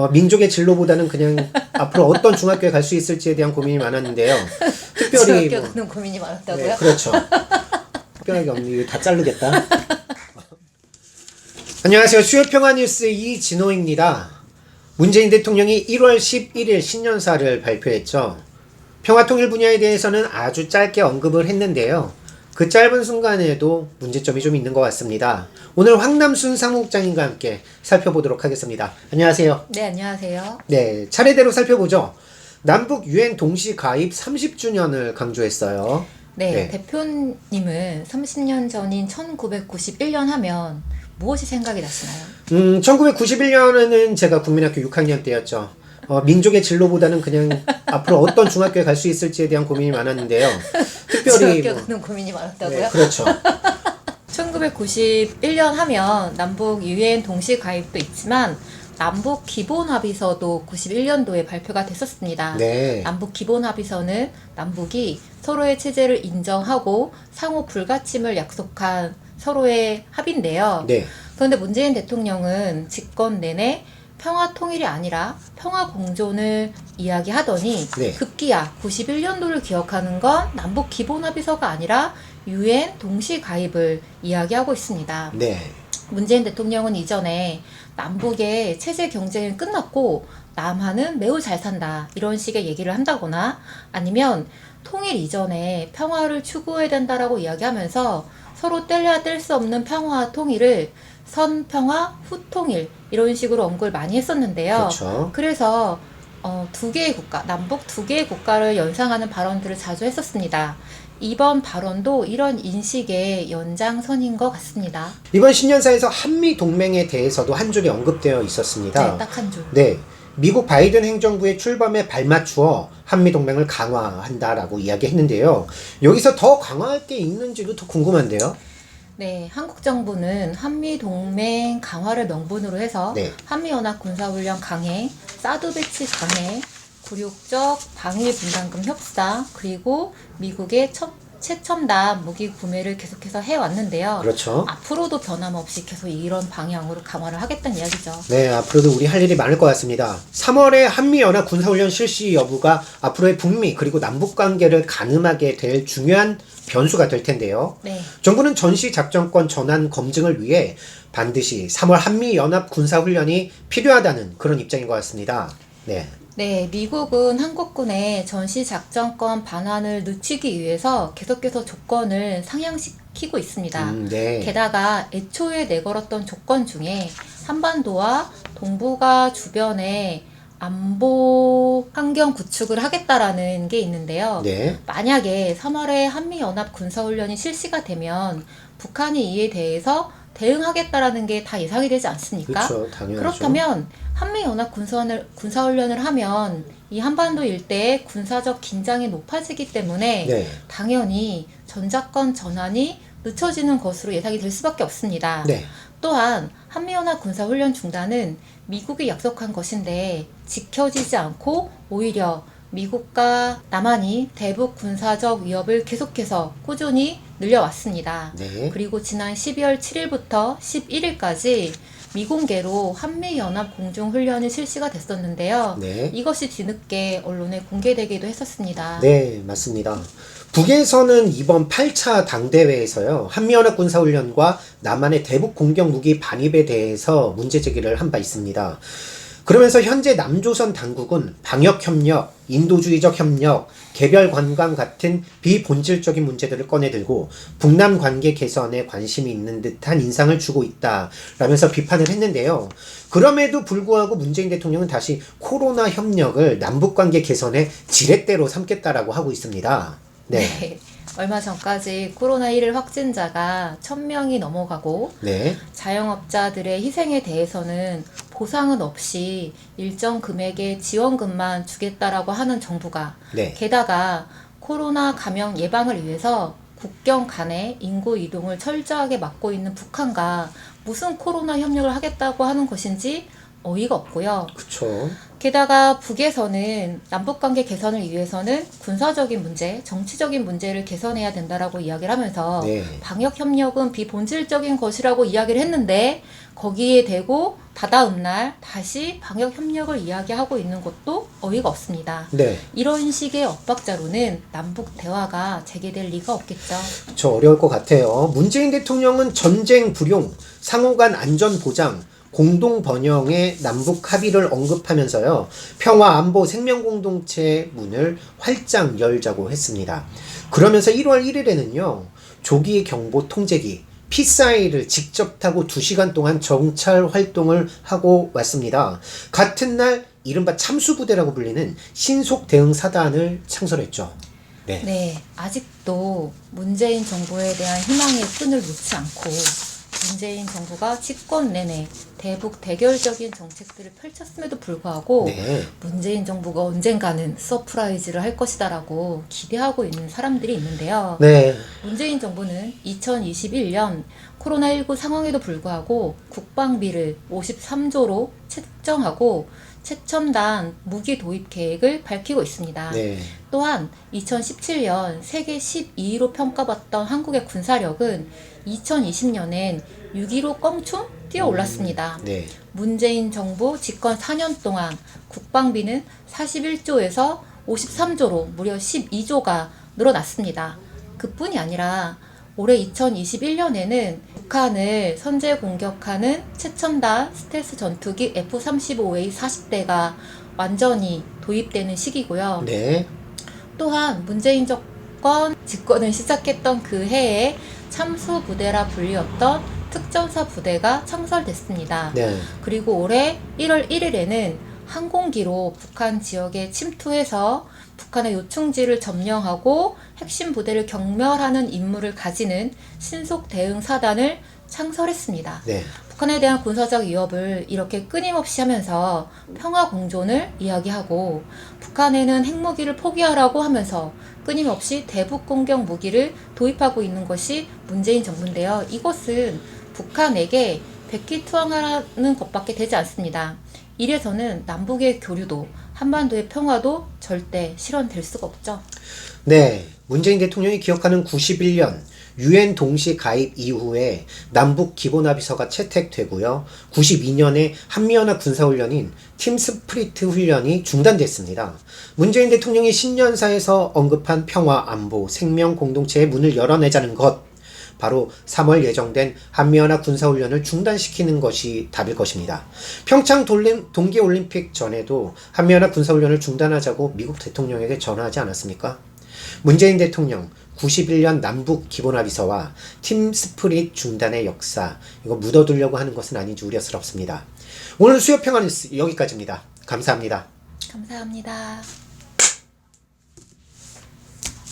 민족의 진로보다는 그냥 앞으로 어떤 중학교에 갈 수 있을지에 대한 고민이 많았는데요. 특별히 중학교 가는 고민이 많았다고요? 네, 그렇죠. 특별하게 없는 이거 다 자르겠다. 안녕하세요. 수요평화뉴스의 이진호입니다. 문재인 대통령이 1월 11일 신년사를 발표했죠. 평화통일 분야에 대해서는 아주 짧게 언급을 했는데요. 그 짧은 순간에도 문제점이 좀 있는 것 같습니다. 오늘 황남순 사무국장님과 함께 살펴보도록 하겠습니다. 안녕하세요. 네, 안녕하세요. 네, 차례대로 살펴보죠. 남북 유엔 동시 가입 30주년을 강조했어요. 네, 대표님은 30년 전인 1991년 하면 무엇이 생각이 나시나요? 1991년에는 제가 국민학교 6학년 때였죠. 민족의 진로보다는 그냥 앞으로 어떤 중학교에 갈 수 있을지에 대한 고민이 많았는데요. 특별히 중학교 가는 고민이 많았다고요? 네, 그렇죠. 1991년 하면 남북 유엔 동시 가입도 있지만 남북 기본 합의서도 91년도에 발표가 됐었습니다. 네. 남북 기본 합의서는 남북이 서로의 체제를 인정하고 상호 불가침을 약속한 서로의 합의인데요. 네. 그런데 문재인 대통령은 집권 내내 평화 통일이 아니라 평화 공존을 이야기하더니 네. 급기야 91년도를 기억하는 건 남북 기본 합의서가 아니라 유엔 동시 가입을 이야기하고 있습니다. 네. 문재인 대통령은 이전에 남북의 체제 경쟁은 끝났고 남한은 매우 잘 산다 이런 식의 얘기를 한다거나 아니면 통일 이전에 평화를 추구해야 된다라고 이야기하면서 서로 뗄래야 뗄 수 없는 평화와 통일을 선평화, 후통일 이런 식으로 언급을 많이 했었는데요. 그렇죠. 그래서 두 개의 국가, 남북 두 개의 국가를 연상하는 발언들을 자주 했었습니다. 이번 발언도 이런 인식의 연장선인 것 같습니다. 이번 신년사에서 한미 동맹에 대해서도 한 줄이 언급되어 있었습니다. 네, 딱 한 줄. 네. 미국 바이든 행정부의 출범에 발맞추어 한미 동맹을 강화한다라고 이야기했는데요. 여기서 더 강화할 게 있는지도 더 궁금한데요. 네, 한국 정부는 한미 동맹 강화를 명분으로 해서 네. 한미 연합 군사훈련 강행, 사드 배치 강행, 굴욕적 방위 분담금 협상, 그리고 미국의 최첨단 무기 구매를 계속해서 해왔는데요. 그렇죠. 앞으로도 변함없이 계속 이런 방향으로 강화를 하겠다는 이야기죠. 네, 앞으로도 우리 할 일이 많을 것 같습니다. 3월에 한미연합 군사훈련 실시 여부가 앞으로의 북미 그리고 남북 관계를 가늠하게 될 중요한 변수가 될 텐데요. 네. 정부는 전시 작전권 전환 검증을 위해 반드시 3월 한미연합 군사훈련이 필요하다는 그런 입장인 것 같습니다. 네. 네, 미국은 한국군의 전시작전권 반환을 늦추기 위해서 계속해서 조건을 상향시키고 있습니다. 네. 게다가 애초에 내걸었던 조건 중에 한반도와 동북아 주변에 안보 환경 구축을 하겠다라는 게 있는데요. 네. 만약에 3월에 한미연합 군사훈련이 실시가 되면 북한이 이에 대해서 대응하겠다라는 게 다 예상이 되지 않습니까? 그렇죠. 당연하죠. 그렇다면 한미연합 군사훈련을 하면 이 한반도 일대의 군사적 긴장이 높아지기 때문에 네. 당연히 전작권 전환이 늦춰지는 것으로 예상이 될 수밖에 없습니다. 네. 또한 한미연합 군사훈련 중단은 미국이 약속한 것인데 지켜지지 않고 오히려 미국과 남한이 대북 군사적 위협을 계속해서 꾸준히 늘려왔습니다. 네. 그리고 지난 12월 7일부터 11일까지 미공개로 한미연합 공중훈련이 실시가 됐었는데요. 네. 이것이 뒤늦게 언론에 공개되기도 했었습니다. 네, 맞습니다. 북에서는 이번 8차 당대회에서요, 한미연합 군사훈련과 남한의 대북 공격 무기 반입에 대해서 문제 제기를 한 바 있습니다. 그러면서 현재 남조선 당국은 방역협력, 인도주의적 협력, 개별 관광 같은 비본질적인 문제들을 꺼내들고 북남 관계 개선에 관심이 있는 듯한 인상을 주고 있다라면서 비판을 했는데요. 그럼에도 불구하고 문재인 대통령은 다시 코로나 협력을 남북 관계 개선의 지렛대로 삼겠다라고 하고 있습니다. 네. 네. 얼마 전까지 코로나1 확진자가 1000명이 넘어가고 네. 자영업자들의 희생에 대해서는 보상은 없이 일정 금액의 지원금만 주겠다라고 하는 정부가 네. 게다가 코로나 감염 예방을 위해서 국경 간의 인구 이동을 철저하게 막고 있는 북한과 무슨 코로나 협력을 하겠다고 하는 것인지 어이가 없고요. 그쵸. 게다가 북에서는 남북관계 개선을 위해서는 군사적인 문제, 정치적인 문제를 개선해야 된다라고 이야기를 하면서 네. 방역협력은 비본질적인 것이라고 이야기를 했는데 거기에 대고 다다음 날 다시 방역 협력을 이야기하고 있는 것도 어이가 없습니다. 네. 이런 식의 엇박자로는 남북 대화가 재개될 리가 없겠죠. 저 어려울 것 같아요. 문재인 대통령은 전쟁 불용, 상호간 안전 보장, 공동 번영의 남북 합의를 언급하면서요. 평화 안보 생명 공동체 문을 활짝 열자고 했습니다. 그러면서 1월 1일에는요. 조기 경보 통제기 피사일을 직접 타고 2시간 동안 정찰 활동을 하고 왔습니다. 같은 날 이른바 참수부대라고 불리는 신속 대응 사단을 창설했죠. 네. 네, 아직도 문재인 정부에 대한 희망의 끈을 놓지 않고 문재인 정부가 집권 내내 대북 대결적인 정책들을 펼쳤음에도 불구하고 네. 문재인 정부가 언젠가는 서프라이즈를 할 것이다라고 기대하고 있는 사람들이 있는데요. 네. 문재인 정부는 2021년 코로나19 상황에도 불구하고 국방비를 53조로 책정하고 최첨단 무기 도입 계획을 밝히고 있습니다. 네. 또한 2017년 세계 12위로 평가받던 한국의 군사력은 2020년엔 6위로 껑충 뛰어올랐습니다. 네. 문재인 정부 집권 4년 동안 국방비는 41조에서 53조로 무려 12조가 늘어났습니다. 그뿐이 아니라 올해 2021년에는 북한을 선제 공격하는 최첨단 스텔스 전투기 F-35A 40대가 완전히 도입되는 시기고요. 네. 또한 문재인 정권 집권을 시작했던 그 해에 참수 부대라 불리웠던 특전사 부대가 창설됐습니다. 네. 그리고 올해 1월 1일에는 항공기로 북한 지역에 침투해서 북한의 요충지를 점령하고 핵심 부대를 경멸하는 임무를 가지는 신속 대응 사단을 창설했습니다. 네. 북한에 대한 군사적 위협을 이렇게 끊임없이 하면서 평화 공존을 이야기하고 북한에는 핵무기를 포기하라고 하면서 끊임없이 대북 공격 무기를 도입하고 있는 것이 문재인 정부인데요. 이것은 북한에게 백기투항하는 것밖에 되지 않습니다. 이래서는 남북의 교류도 한반도의 평화도 절대 실현될 수가 없죠. 네. 문재인 대통령이 기억하는 91년 유엔 동시 가입 이후에 남북 기본합의서가 채택되고요. 92년에 한미연합 군사훈련인 팀 스프리트 훈련이 중단됐습니다. 문재인 대통령이 신년사에서 언급한 평화, 안보, 생명 공동체의 문을 열어내자는 것, 바로 3월 예정된 한미연합 군사훈련을 중단시키는 것이 답일 것입니다. 평창 동계올림픽 전에도 한미연합 군사훈련을 중단하자고 미국 대통령에게 전화하지 않았습니까? 문재인 대통령 91년 남북 기본합의서와 팀 스프릿 중단의 역사, 이거 묻어두려고 하는 것은 아닌지 우려스럽습니다. 오늘 수요평화 뉴스 여기까지입니다. 감사합니다. 감사합니다.